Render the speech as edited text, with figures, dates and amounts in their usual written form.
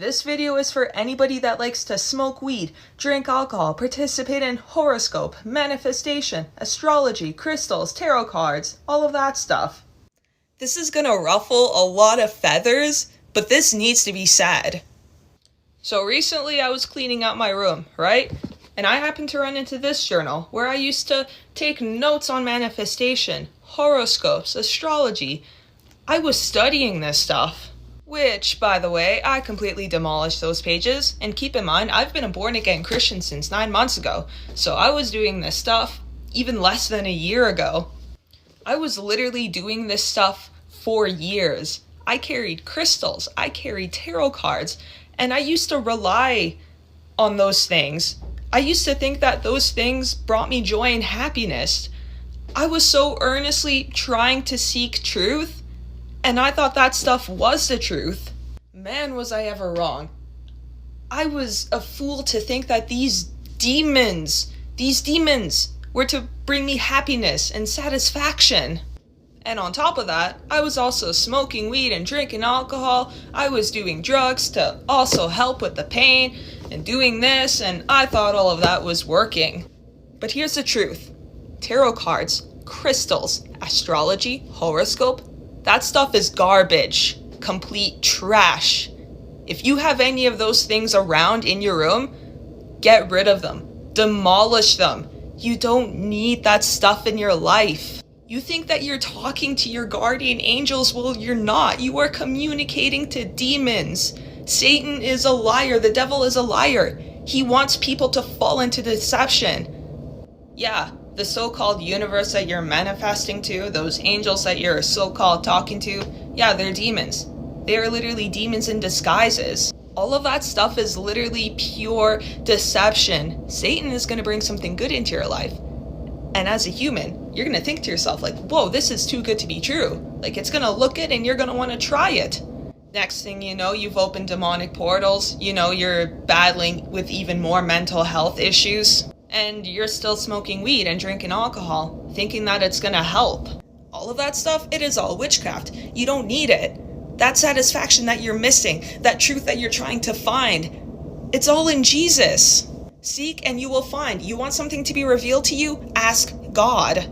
This video is for anybody that likes to smoke weed, drink alcohol, participate in horoscope, manifestation, astrology, crystals, tarot cards, all of that stuff. This is gonna ruffle a lot of feathers, but this needs to be said. So recently I was cleaning out my room, right? And I happened to run into this journal where I used to take notes on manifestation, horoscopes, astrology. I was studying this stuff. Which, by the way, I completely demolished those pages. And keep in mind, I've been a born-again Christian since 9 months ago. So I was doing this stuff even less than a year ago. I was literally doing this stuff for years. I carried crystals, I carried tarot cards, and I used to rely on those things. I used to think that those things brought me joy and happiness. I was so earnestly trying to seek truth, and I thought that stuff was the truth. Man, was I ever wrong. I was a fool to think that these demons were to bring me happiness and satisfaction. And on top of that, I was also smoking weed and drinking alcohol. I was doing drugs to also help with the pain and doing this, and I thought all of that was working. But here's the truth. Tarot cards, crystals, astrology, horoscope, that stuff is garbage. Complete trash. If you have any of those things around in your room, get rid of them. Demolish them. You don't need that stuff in your life. You think that you're talking to your guardian angels, well, you're not. You are communicating to demons. Satan is a liar. The devil is a liar. He wants people to fall into deception. Yeah, the so-called universe that you're manifesting to, those angels that you're so-called talking to, yeah, they're demons. They are literally demons in disguises. All of that stuff is literally pure deception. Satan is going to bring something good into your life. And as a human, you're going to think to yourself like, whoa, this is too good to be true. Like, it's going to look good and you're going to want to try it. Next thing you know, you've opened demonic portals. You know, you're battling with even more mental health issues. And you're still smoking weed and drinking alcohol, thinking that it's gonna help. All of that stuff, it is all witchcraft. You don't need it. That satisfaction that you're missing, that truth that you're trying to find, it's all in Jesus. Seek and you will find. You want something to be revealed to you? Ask God.